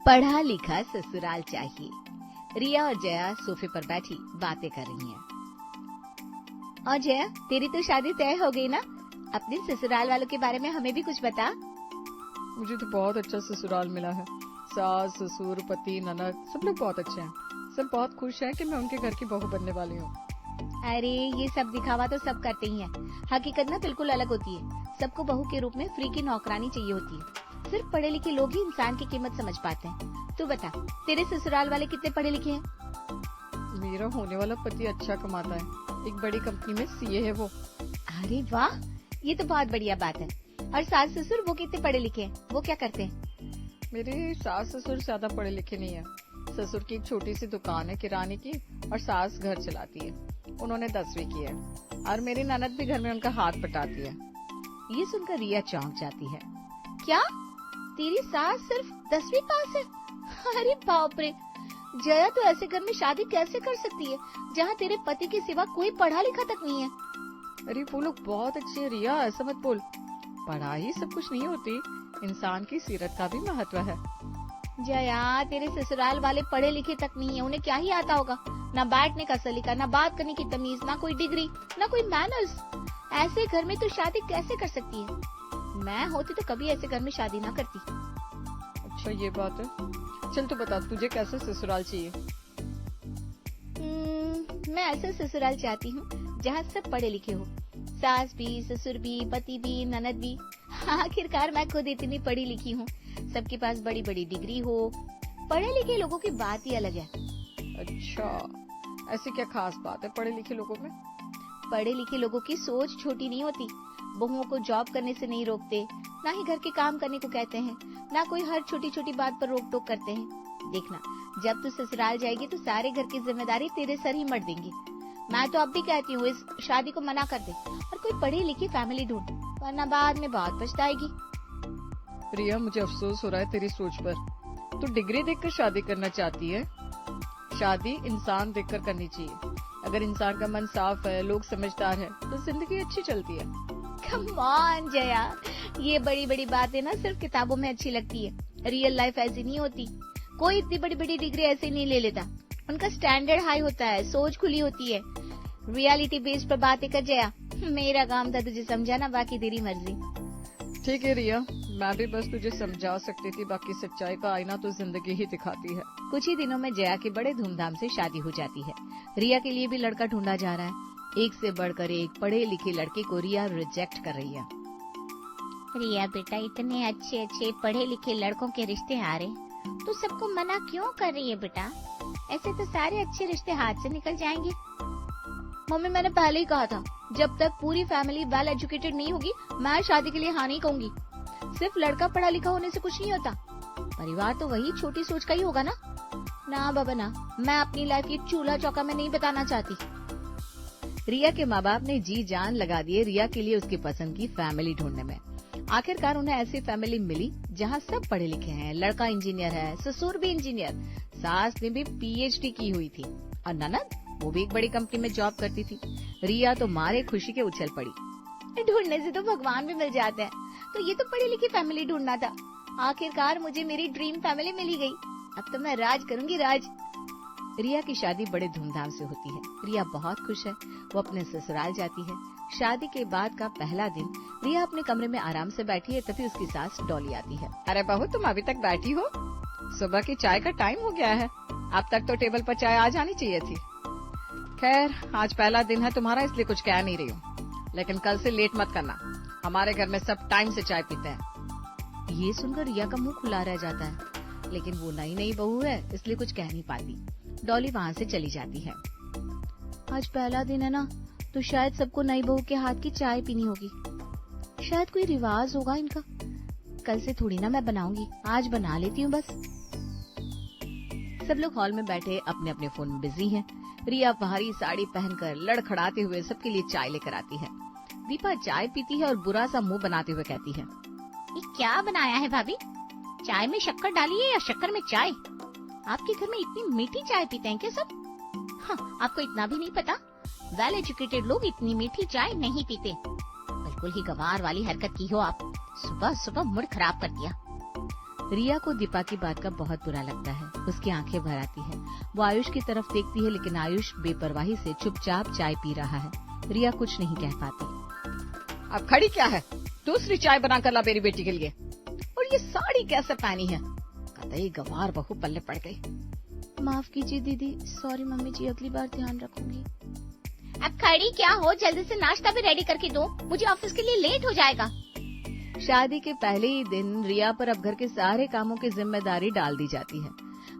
पढ़ा लिखा ससुराल चाहिए। रिया और जया सोफे पर बैठी बातें कर रही हैं। और जया, तेरी तो शादी तय हो गई ना? अपने ससुराल वालों के बारे में हमें भी कुछ बता। मुझे तो बहुत अच्छा ससुराल मिला है। सास, ससुर, पति, ननद सब लोग बहुत अच्छे हैं। सब बहुत खुश हैं कि मैं उनके घर की बहू बनने वाली हूँ। अरे ये सब दिखावा तो सब करते ही हैं। हकीकत ना बिल्कुल अलग होती है। सबको बहू के रूप में फ्री की नौकरानी चाहिए होती है। सिर्फ पढ़े लिखे लोग ही इंसान की कीमत समझ पाते हैं। तू बता, तेरे ससुराल वाले कितने पढ़े लिखे हैं? मेरा होने वाला पति अच्छा कमाता है। एक बड़ी कंपनी में सीए है वो। अरे वाह, ये तो बहुत बढ़िया बात है। और सास ससुर वो कितने पढ़े लिखे हैं? वो क्या करते हैं? मेरे सास ससुर ज्यादा पढ़े लिखे नहीं है। ससुर की एक छोटी सी दुकान है किराने की और सास घर चलाती है। उन्होंने 10वीं की है और मेरी ननद भी घर में उनका हाथ बटाती है। ये सुनकर रिया चौंक जाती है। क्या तेरी सास सिर्फ 10वीं पास है? अरे बाप रे, जया तो ऐसे घर में शादी कैसे कर सकती है जहाँ तेरे पति के सिवा कोई पढ़ा लिखा तक नहीं है? अरे वो लोग बहुत अच्छे हैं रिया, ऐसा मत बोल। पढ़ाई सब कुछ नहीं होती, इंसान की सीरत का भी महत्व है। जया, तेरे ससुराल वाले पढ़े लिखे तक नहीं है। उन्हें क्या ही आता होगा? ना बैठने का सलीका, ना बात करने की तमीज, ना कोई डिग्री, ना कोई मैनर्स। ऐसे घर में तो शादी कैसे कर सकती है? मैं होती तो कभी ऐसे घर में शादी ना करती। अच्छा ये बात है। चल तू बता, तुझे कैसा ससुराल चाहिए? मैं ऐसा ससुराल चाहती हूँ जहाँ सब पढ़े लिखे हो। सास भी, ससुर भी, पति भी, ननद भी। आखिरकार मैं खुद इतनी पढ़ी लिखी हूँ। सबके पास बड़ी बड़ी डिग्री हो। पढ़े लिखे लोगों की बात ही अलग है। अच्छा, ऐसी क्या खास बात है पढ़े लिखे लोगों में? पढ़े लिखे लोगों की सोच छोटी नहीं होती। बहुओं को जॉब करने से नहीं रोकते, ना ही घर के काम करने को कहते हैं, ना कोई हर छोटी छोटी बात पर रोक टोक करते हैं। देखना, जब तू ससुराल जाएगी तो सारे घर की जिम्मेदारी तेरे सर ही मर देंगी। मैं तो अब भी कहती हूँ इस शादी को मना कर दे और कोई पढ़ी लिखी फैमिली ढूंढ, वरना बाद में बहुत पछताएगी। प्रिया, मुझे अफसोस हो रहा है तेरी सोच पर। तू डिग्री देखकर शादी करना चाहती है। शादी इंसान देखकर करनी चाहिए। अगर इंसान का मन साफ है, लोग समझदार है, तो जिंदगी अच्छी चलती है। कम ऑन जया, ये बड़ी बड़ी बातें ना सिर्फ किताबों में अच्छी लगती है। रियल लाइफ ऐसी नहीं होती। कोई इतनी बड़ी बड़ी डिग्री ऐसे नहीं ले लेता। उनका स्टैंडर्ड हाई होता है, सोच खुली होती है। रियलिटी बेस्ड पर बातें कर जया। मेरा काम था तुझे समझाना, बाकी तेरी मर्जी। ठीक है रिया, मैं भी बस तुझे समझा सकती थी, बाकी सच्चाई का आईना तो जिंदगी ही दिखाती है। कुछ ही दिनों में जया की बड़े धूमधाम से शादी हो जाती है। रिया के लिए भी लड़का ढूंढा जा रहा है। एक से बढ़कर एक पढ़े लिखे लड़के को रिया रिजेक्ट कर रही है। रिया बेटा, इतने अच्छे अच्छे पढ़े लिखे लड़कों के रिश्ते आ रहे, तू सबको मना क्यों कर रही है बेटा? ऐसे तो सारे अच्छे रिश्ते हाथ से निकल जाएंगे। मम्मी, मैंने पहले ही कहा था, जब तक पूरी फैमिली वेल एजुकेटेड नहीं होगी, मैं शादी के लिए हाँ नहीं कहूंगी। सिर्फ लड़का पढ़ा लिखा होने से कुछ नहीं होता। परिवार तो वही छोटी सोच का ही होगा ना। ना बाबा ना, मैं अपनी लाइफ ये चूल्हा चौका में नहीं बताना चाहती। रिया के माँ बाप ने जी जान लगा दिए रिया के लिए उसकी पसंद की फैमिली ढूंढने में। आखिरकार उन्हें ऐसी फैमिली मिली जहाँ सब पढ़े लिखे हैं। लड़का इंजीनियर है, ससुर भी इंजीनियर, सास ने भी पीएचडी की हुई थी और ननद वो भी एक बड़ी कंपनी में जॉब करती थी। रिया तो मारे खुशी के उछल पड़ी। ढूंढने से तो भगवान भी मिल जाते हैं, तो ये तो पढ़ी लिखी फैमिली ढूंढना था। आखिरकार मुझे मेरी ड्रीम फैमिली मिल गई। अब तो मैं राज करूंगी, राज। रिया की शादी बड़े धूमधाम से होती है। रिया बहुत खुश है। वो अपने ससुराल जाती है। शादी के बाद का पहला दिन रिया अपने कमरे में आराम से बैठी है, तभी उसकी सास डॉली आती है। अरे बहू, तुम अभी तक बैठी हो? सुबह की चाय का टाइम हो गया है। अब तक तो टेबल पर चाय आ जानी चाहिए थी। खैर, आज पहला दिन है तुम्हारा, इसलिए कुछ कह नहीं रही हूँ, लेकिन कल से लेट मत करना। हमारे घर में सब टाइम से चाय पीते हैं। ये सुनकर रिया का मुंह खुला रह जाता है, लेकिन वो नई नई बहू है, इसलिए कुछ कह नहीं पाती। डॉली वहाँ से चली जाती है। आज पहला दिन है ना, तो शायद सबको नई बहू के हाथ की चाय पीनी होगी। शायद कोई रिवाज होगा इनका। कल से थोड़ी ना मैं बनाऊंगी, आज बना लेती हूँ बस। सब लोग हॉल में बैठे अपने अपने फोन में बिजी हैं। रिया भारी साड़ी पहनकर लड़खड़ाते हुए सबके लिए चाय लेकर आती है। दीपा चाय पीती है और बुरा सा मुंह बनाते हुए कहती है, ये क्या बनाया है भाभी? चाय में शक्कर डाली है या शक्कर में चाय? आपके घर में इतनी मीठी चाय पीते हैं क्या सब? हाँ, आपको इतना भी नहीं पता? वेल एजुकेटेड लोग इतनी मीठी चाय नहीं पीते। बिल्कुल ही गंवार वाली हरकत की हो आप। सुबह सुबह मूड खराब कर दिया। रिया को दीपा की बात का बहुत बुरा लगता है। उसकी आंखें भर आती है। वो आयुष की तरफ देखती है, लेकिन आयुष बेपरवाही से चुपचाप चाय पी रहा है। रिया कुछ नहीं कह पाती। अब खड़ी क्या है? दूसरी चाय बनाकर ला मेरी बेटी के लिए। और ये साड़ी कैसे पहनी है? कतई गंवार बहू पल्ले पड़ गई। माफ कीजिए दीदी, सॉरी मम्मी जी, अगली बार ध्यान रखूंगी। अब खड़ी क्या हो, जल्दी से नाश्ता भी रेडी करके दो, मुझे ऑफिस के लिए लेट हो जाएगा। शादी के पहले ही दिन रिया पर अब घर के सारे कामों की जिम्मेदारी डाल दी जाती है।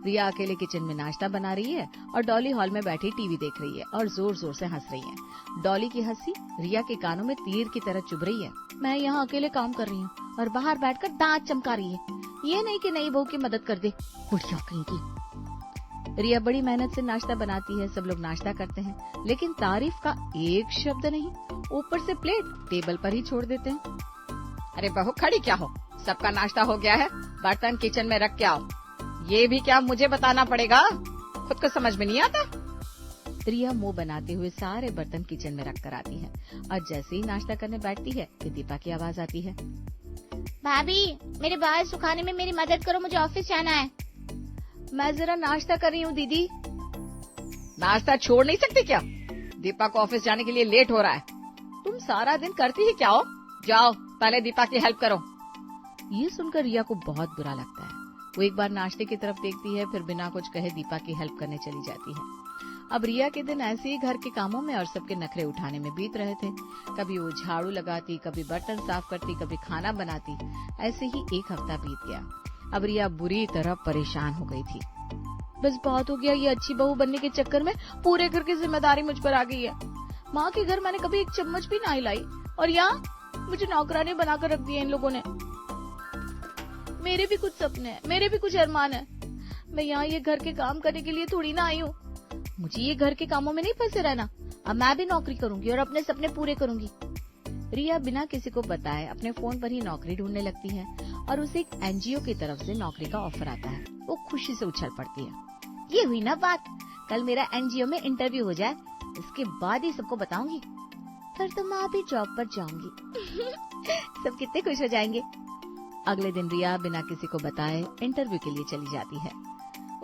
रिया अकेले किचन में नाश्ता बना रही है और डॉली हॉल में बैठी टीवी देख रही है और जोर जोर से हंस रही है। डॉली की हंसी रिया के कानों में तीर की तरह चुभ रही है। मैं यहाँ अकेले काम कर रही हूँ और बाहर बैठकर दांत चमका रही है। ये नहीं कि नई बहू की मदद कर दे, बुढ़िया कहीं की। रिया बड़ी मेहनत से नाश्ता बनाती है। सब लोग नाश्ता करते हैं, लेकिन तारीफ का एक शब्द नहीं। ऊपर से प्लेट टेबल पर ही छोड़ देते हैं। अरे बहू खड़ी क्या हो? सबका नाश्ता हो गया है, बर्तन किचन में रख के आओ। ये भी क्या मुझे बताना पड़ेगा? खुद को समझ में नहीं आता? रिया मुंह बनाते हुए सारे बर्तन किचन में रख कर आती है और जैसे ही नाश्ता करने बैठती है कि दीपा की आवाज आती है। भाभी, मेरे बाल सुखाने में मेरी मदद करो, मुझे ऑफिस जाना है। मैं जरा नाश्ता कर रही हूँ दीदी। नाश्ता छोड़ नहीं सकती क्या? दीपा को ऑफिस जाने के लिए लेट हो रहा है। तुम सारा दिन करती ही क्या हो? जाओ पहले दीपा की हेल्प करो। ये सुनकर रिया को बहुत बुरा लगता है। वो एक बार नाश्ते की तरफ देखती है, फिर बिना कुछ कहे दीपा की हेल्प करने चली जाती है। अब रिया के दिन ऐसे ही घर के कामों में और सबके नखरे उठाने में बीत रहे थे। कभी वो झाड़ू लगाती, कभी बर्तन साफ करती, कभी खाना बनाती। ऐसे ही एक हफ्ता बीत गया। अब रिया बुरी तरह परेशान हो गई थी। बस बहुत हो गया, ये अच्छी बहू बनने के चक्कर में पूरे घर की जिम्मेदारी मुझ पर आ गई है। माँ के घर मैंने कभी एक चम्मच भी नहीं लाई और यहाँ मुझे नौकरानी बनाकर रख दिया इन लोगों ने। मेरे भी कुछ सपने हैं, मेरे भी कुछ अरमान है। मैं यहाँ ये घर के काम करने के लिए थोड़ी ना आई हूँ। मुझे ये घर के कामों में नहीं फंसे रहना। अब मैं भी नौकरी करूंगी और अपने सपने पूरे करूंगी। रिया बिना किसी को बताए अपने फोन पर ही नौकरी ढूंढने लगती है और उसे एक एनजीओ की तरफ से नौकरी का ऑफर आता है। वो खुशी से उछल पड़ती है। ये हुई ना बात, कल मेरा एनजीओ में इंटरव्यू हो जाए, इसके बाद ही सबको बताऊंगी। फिर तो मैं भी जॉब पर जाऊंगी। सब कितने खुश हो जाएंगे। अगले दिन रिया बिना किसी को बताए इंटरव्यू के लिए चली जाती है।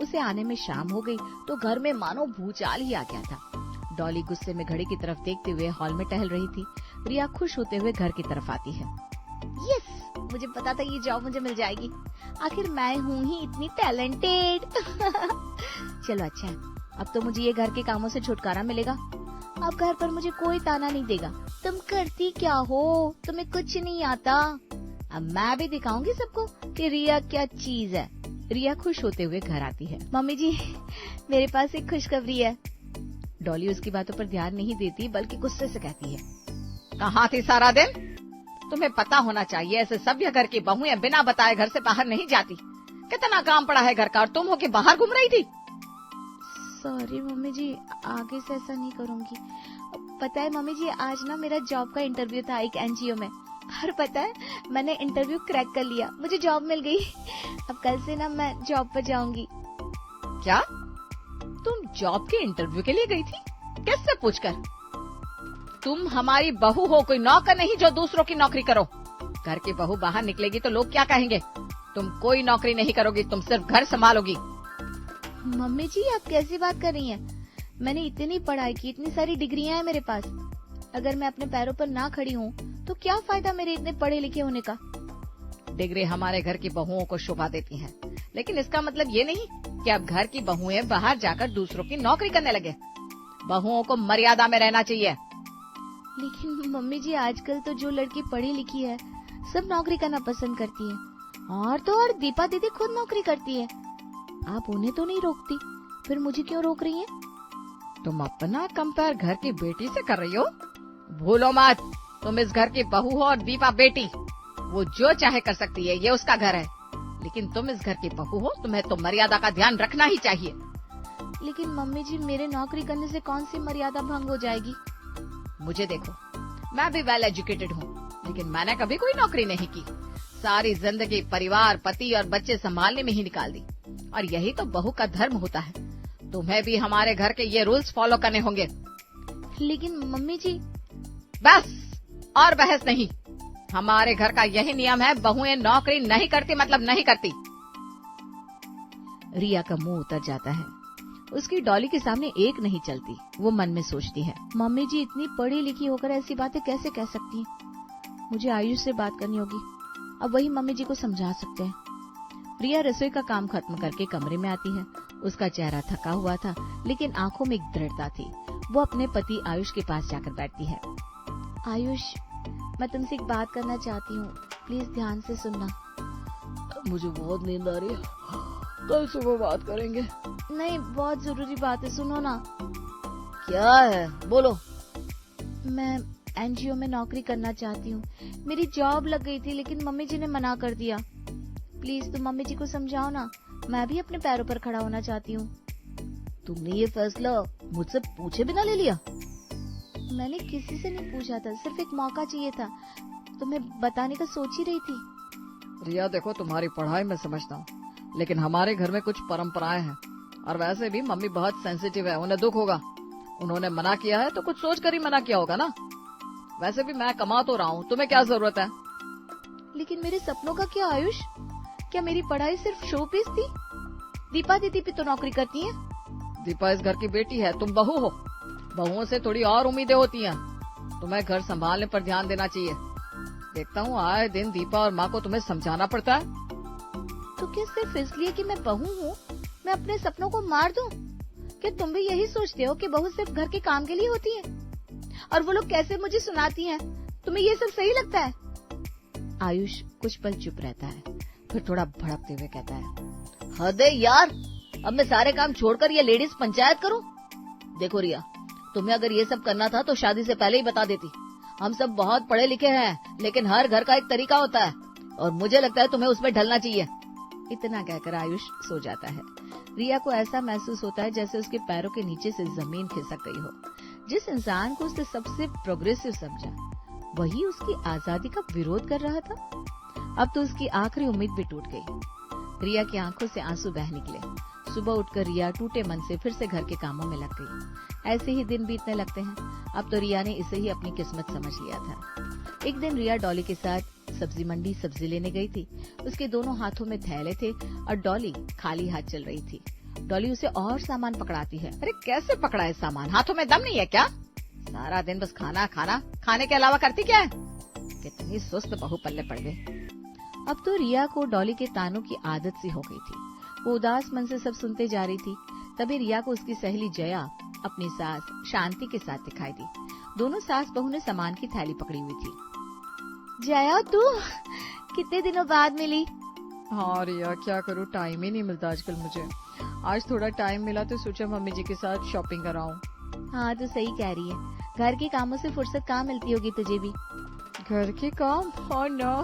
उसे आने में शाम हो गई तो घर में मानो भूचाल ही आ गया था। डॉली गुस्से में घड़ी की तरफ देखते हुए हॉल में टहल रही थी। रिया खुश होते हुए घर की तरफ आती है। यस, मुझे पता था ये जॉब मुझे मिल जाएगी। आखिर मैं हूँ ही इतनी टैलेंटेड। चलो अच्छा है, अब तो मुझे ये घर के कामों से छुटकारा मिलेगा। अब घर पर मुझे कोई ताना नहीं देगा, तुम करती क्या हो, तुम्हें कुछ नहीं आता। अब मैं भी दिखाऊंगी सबको कि रिया क्या चीज है। रिया खुश होते हुए घर आती है। मम्मी जी, मेरे पास एक खुशखबरी है। डॉली उसकी बातों पर ध्यान नहीं देती, बल्कि गुस्से से कहती है। कहाँ थी सारा दिन? तुम्हें पता होना चाहिए, ऐसे सभ्य घर की बहुएं बिना बताए घर से बाहर नहीं जाती। कितना काम पड़ा है घर का और तुम हो के बाहर घूम रही थी। सॉरी मम्मी जी, आगे से ऐसा नहीं करूंगी। पता है मम्मी जी, आज ना मेरा जॉब का इंटरव्यू था एक एनजीओ में, और पता है मैंने इंटरव्यू क्रैक कर लिया, मुझे जॉब मिल गई। अब कल से ना मैं जॉब पर जाऊंगी। क्या तुम जॉब के इंटरव्यू के लिए गई थी? किससे पूछकर? तुम हमारी बहू हो, कोई नौकर नहीं जो दूसरों की नौकरी करो। घर की बहू बाहर निकलेगी तो लोग क्या कहेंगे? तुम कोई नौकरी नहीं करोगी, तुम सिर्फ घर संभालोगी। मम्मी जी, आप कैसी बात कर रही हैं? मैंने इतनी पढ़ाई की, इतनी सारी डिग्रियां हैं मेरे पास। अगर मैं अपने पैरों पर ना खड़ी हूँ तो क्या फायदा मेरे इतने पढ़े लिखे होने का। डिग्री हमारे घर की बहुओं को शोभा देती हैं, लेकिन इसका मतलब ये नहीं कि अब घर की बहुएं बाहर जाकर दूसरों की नौकरी करने लगे। बहुओं को मर्यादा में रहना चाहिए। लेकिन मम्मी जी, आजकल तो जो लड़की पढ़ी लिखी है सब नौकरी करना पसंद करती है। और तो और दीपा दीदी खुद नौकरी करती है। आप उन्हें तो नहीं रोकती, फिर मुझे क्यों रोक रही हैं? तुम अपना कंपेयर घर की बेटी से कर रही हो? भूलो मत, तुम इस घर की बहू हो और दीपा बेटी। वो जो चाहे कर सकती है, ये उसका घर है। लेकिन तुम इस घर की बहू हो, तुम्हें तो मर्यादा का ध्यान रखना ही चाहिए। लेकिन मम्मी जी, मेरे नौकरी करने से कौन सी मर्यादा भंग हो जाएगी? मुझे देखो, मैं भी वेल एजुकेटेड हूँ, लेकिन मैंने कभी कोई नौकरी नहीं की। सारी जिंदगी परिवार, पति और बच्चे संभालने में ही निकाल दी, और यही तो बहू का धर्म होता है। तुम्हें भी हमारे घर के ये रूल्स फॉलो करने होंगे। लेकिन मम्मी जी। बस, और बहस नहीं। हमारे घर का यही नियम है, बहुएं नौकरी नहीं करती मतलब नहीं करती। रिया का मुंह उतर जाता है। उसकी डॉली के सामने एक नहीं चलती। वो मन में सोचती है, मम्मी जी इतनी पढ़ी लिखी होकर ऐसी बातें कैसे कह सकती हैं? मुझे आयुष से बात करनी होगी, अब वही मम्मी जी को समझा सकते हैं। रिया रसोई का काम खत्म करके कमरे में आती है। उसका चेहरा थका हुआ था, लेकिन आंखों में एक दृढ़ता थी। वो अपने पति आयुष के पास जाकर बैठती है। आयुष, मैं तुमसे एक बात करना चाहती हूँ, प्लीज ध्यान से सुनना। मुझे बहुत नींद आ रही है, कल सुबह बात करेंगे। नहीं, बहुत जरूरी बात है, सुनो ना। क्या है, बोलो। मैं एनजीओ में नौकरी करना चाहती हूँ। मेरी जॉब लग गई थी, लेकिन मम्मी जी ने मना कर दिया। प्लीज तुम मम्मी जी को समझाओ ना, मैं भी अपने पैरों पर खड़ा होना चाहती हूँ। तुमने ये फैसला मुझसे पूछे बिना ले लिया? मैंने किसी से नहीं पूछा था, सिर्फ एक मौका चाहिए था। तुम्हें बताने का सोच ही रही थी। रिया देखो, तुम्हारी पढ़ाई मैं समझता हूँ, लेकिन हमारे घर में कुछ परंपराएं हैं, और वैसे भी मम्मी बहुत सेंसिटिव है, उन्हें दुख होगा। उन्होंने मना किया है तो कुछ सोच कर ही मना किया होगा ना। वैसे भी मैं कमा तो रहा हूँ, तुम्हें क्या जरूरत है? लेकिन मेरे सपनों का क्या आयुष? क्या मेरी पढ़ाई सिर्फ शो पीस थी? दीपा दीदी भी तो नौकरी करती है। दीपा इस घर की बेटी है, तुम बहू हो। बहुओं से थोड़ी और उम्मीदें होती हैं। तुम्हें घर संभालने पर ध्यान देना चाहिए। देखता हूँ आए दिन दीपा और माँ को तुम्हें समझाना पड़ता है। तो क्या सिर्फ इसलिए कि मैं बहू हूँ मैं अपने सपनों को मार दूं? क्या तुम भी यही सोचते हो कि बहू सिर्फ घर के काम के लिए होती है? और वो लोग कैसे मुझे सुनाती हैं, तुम्हें ये सब सही लगता है? आयुष कुछ पल चुप रहता है, फिर थोड़ा भड़कते हुए कहता है, हद है यार, अब मैं सारे काम छोड़कर ये लेडीज पंचायत करूं? देखो रिया, तुम्हें अगर ये सब करना था तो शादी से पहले ही बता देती। हम सब बहुत पढ़े लिखे हैं, लेकिन हर घर का एक तरीका होता है, और मुझे लगता है तुम्हें उसमें ढलना चाहिए। इतना कहकर आयुष सो जाता है। रिया को ऐसा महसूस होता है जैसे उसके पैरों के नीचे से जमीन खिसक गई हो। जिस इंसान को उसने सबसे प्रोग्रेसिव समझा, वही उसकी आजादी का विरोध कर रहा था। अब तो उसकी आखिरी उम्मीद भी टूट गई। रिया की आंखों से आंसू बह निकले। सुबह उठकर रिया टूटे मन से फिर से घर के कामों में लग गई। ऐसे ही दिन बीतने लगते हैं। अब तो रिया ने इसे ही अपनी किस्मत समझ लिया था। एक दिन रिया डॉली के साथ सब्जी मंडी सब्जी लेने गई थी। उसके दोनों हाथों में थैले थे और डॉली खाली हाथ चल रही थी। डॉली उसे और सामान पकड़ाती है। अरे कैसे पकड़ा है सामान? हाथों में दम नहीं है क्या? सारा दिन बस खाना खाना, खाने के अलावा करती क्या है? कितनी सुस्त बहू पल्ले पड़ गई। अब तो रिया को डॉली के तानों की आदत सी हो गई थी। वो उदास मन से सब सुनते जा रही थी। तभी रिया को उसकी सहेली जया अपनी सास शांति के साथ दिखाई दी। दोनों सास बहू ने सामान की थैली पकड़ी हुई थी। जया, तू कितने दिनों बाद मिली? हाँ रिया, क्या करूँ, टाइम ही नहीं मिलता आजकल मुझे। आज थोड़ा टाइम मिला तो सोचा मम्मी जी के साथ शॉपिंग कराऊं। हाँ, तो सही कह रही है। घर के कामों से फुर्सत कहाँ मिलती होगी तुझे भी? घर के काम? ओह नो,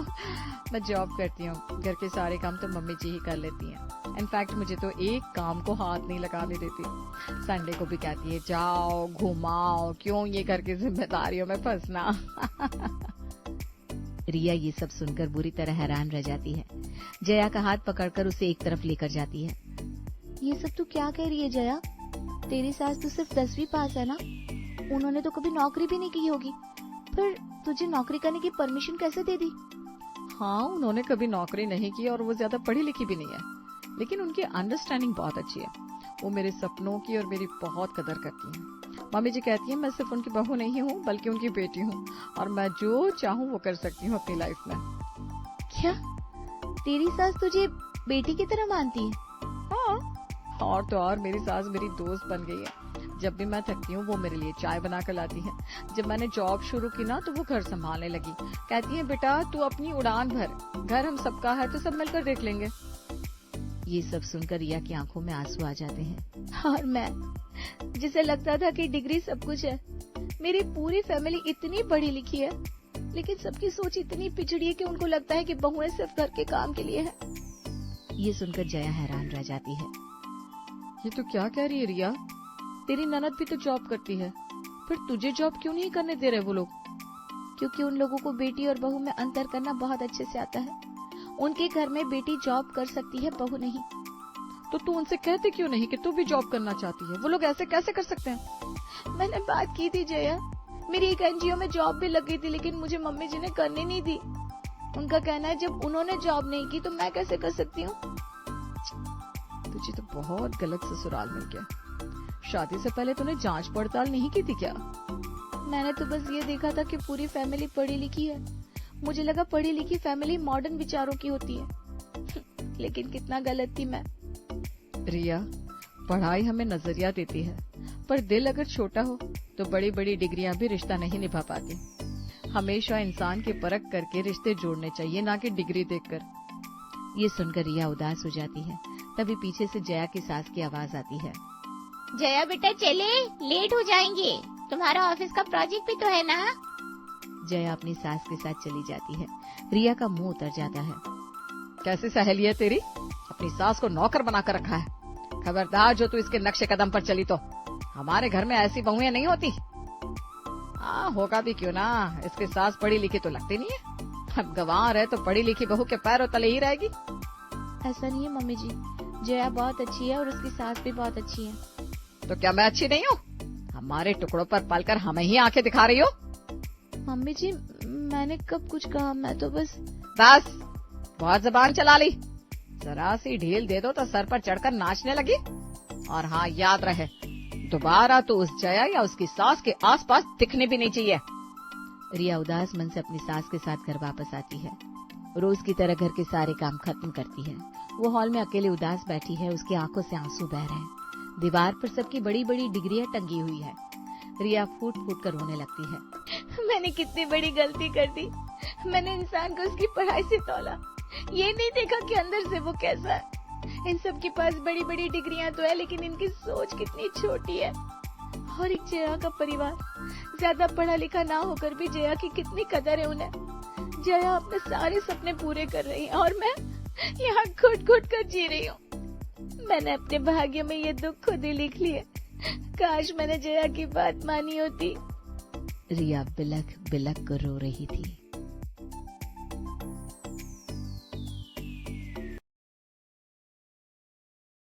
मैं जॉब करती हूँ। घर के सारे काम तो मम्मी जी ही कर लेती हैं। इनफैक्ट मुझे तो एक काम को हाथ नहीं लगाने देती। संडे को भी कहती है जाओ घुमाओ, क्यों ये घर की जिम्मेदारियों में फंसना। रिया ये सब सुनकर बुरी तरह हैरान रह जाती है। जया का हाथ पकड़कर उसे एक तरफ लेकर जाती है। ये सब तू क्या कह रही है जया? तेरी सास तो सिर्फ 10वीं पास है ना? उन्होंने तो कभी नौकरी भी नहीं की होगी, फिर तुझे नौकरी करने की परमिशन कैसे दे दी? हाँ, उन्होंने कभी नौकरी नहीं की और वो ज्यादा पढ़ी लिखी भी नहीं है, लेकिन उनकी अंडरस्टैंडिंग बहुत अच्छी है। वो मेरे सपनों की और मेरी बहुत कदर करती हैं। मम्मी जी कहती है मैं सिर्फ उनकी बहू नहीं हूँ बल्कि उनकी बेटी हूँ, और मैं जो चाहूँ वो कर सकती हूँ अपनी लाइफ में। क्या तेरी सास तुझे बेटी की तरह मानती है? हाँ, और तो और मेरी सास मेरी दोस्त बन गई है। जब भी मैं थकती हूँ वो मेरे लिए चाय बना कर लाती है। जब मैंने जॉब शुरू की ना तो वो घर संभालने लगी। कहती है बेटा तू अपनी उड़ान भर, घर हम सबका है तो सब मिलकर देख लेंगे। ये सब सुनकर रिया की आंखों में आंसू आ जाते हैं। और मैं, जिसे लगता था कि डिग्री सब कुछ है, मेरी पूरी फैमिली इतनी पढ़ी लिखी है, लेकिन सबकी सोच इतनी पिछड़ी है कि उनको लगता है कि बहुएं सिर्फ घर के काम के लिए है। ये सुनकर जया हैरान रह जाती है। ये तो क्या कह रही है रिया? तेरी ननद भी तो जॉब करती है, फिर तुझे जॉब क्यों नहीं करने दे रहे वो लोग? क्योंकि उन लोगों को बेटी और बहू में अंतर करना बहुत अच्छे से आता है। उनके घर में बेटी जॉब कर सकती है, बहू नहीं। तो तू उनसे कहते क्यों नहीं कि तू भी जॉब करना चाहती है? वो लोग ऐसे कैसे कर सकते हैं? मैंने बात की थी जया, मेरी एक एनजीओ में जॉब भी लग गई थी, लेकिन मुझे मम्मी जी ने करने नहीं दी। उनका कहना है जब उन्होंने जॉब नहीं की तो मैं कैसे कर सकती हूँ? मुझे तो बहुत गलत ससुराल मिल गया। शादी से पहले तूने जांच पड़ताल नहीं की थी क्या? मैंने तो बस ये देखा था कि पूरी फैमिली पढ़ी लिखी है। मुझे लगा पढ़ी लिखी फैमिली मॉडर्न विचारों की होती है। लेकिन कितना गलत थी मैं। रिया, पढ़ाई हमें नजरिया देती है, पर दिल अगर छोटा हो तो बड़ी बड़ी डिग्रियां भी रिश्ता नहीं निभा पाती। हमेशा इंसान की परख करके रिश्ते जोड़ने चाहिए, ना कि डिग्री देखकर। ये सुनकर रिया उदास हो जाती है। तभी पीछे से जया की सास की आवाज आती है। जया बेटा चले, लेट हो जाएंगे। तुम्हारा ऑफिस का प्रोजेक्ट भी तो है ना। जया अपनी सास के साथ चली जाती है। रिया का मुंह उतर जाता है। कैसी सहेली है तेरी, अपनी सास को नौकर बनाकर रखा है। खबरदार जो तू इसके नक्शे कदम पर चली तो। हमारे घर में ऐसी बहुएं नहीं होती। होगा भी क्यों ना, इसकी सास पढ़ी लिखी तो लगती नहीं है। अब गंवार है तो पढ़ी लिखी बहू के पैरों तले ही रहेगी। ऐसा नहीं है मम्मी जी, जया बहुत अच्छी है और उसकी सास भी बहुत अच्छी है। तो क्या मैं अच्छी नहीं हूँ? हमारे टुकड़ों पर पलकर हमें ही आंखें दिखा रही हो। मम्मी जी, मैंने कब कुछ कहा? मैं तो बस बहुत जबान चला ली। जरा सी ढील दे दो तो सर पर चढ़कर नाचने लगी। और हाँ, याद रहे, दोबारा तो उस जया या उसकी सास के आसपास दिखने भी नहीं चाहिए। रिया उदास मन से अपनी सास के साथ घर वापस आती है। रोज की तरह घर के सारे काम खत्म करती है। वो हॉल में अकेले उदास बैठी है। उसकी आंखों से आंसू बह रहे हैं। दीवार पर सबकी बड़ी बड़ी डिग्रियां टंगी हुई है। रिया फूट फूट कर रोने लगती है। मैंने कितनी बड़ी गलती कर दी। मैंने इंसान को उसकी पढ़ाई से तौला, ये नहीं देखा कि अंदर से वो कैसा है। इन सब के पास बड़ी बड़ी डिग्रियां तो है, लेकिन इनकी सोच कितनी छोटी है। और एक जया का परिवार, ज्यादा पढ़ा लिखा ना होकर भी जया की कितनी कदर है उन्हें। जया अपने सारे सपने पूरे कर रही है और मैं यहाँ घुट घुट कर जी रही हूँ। मैंने अपने भाग्य में ये दुख खुद ही लिख लिए। काश मैंने जया की बात मानी होती। रिया बिलख बिलख कर रो रही थी।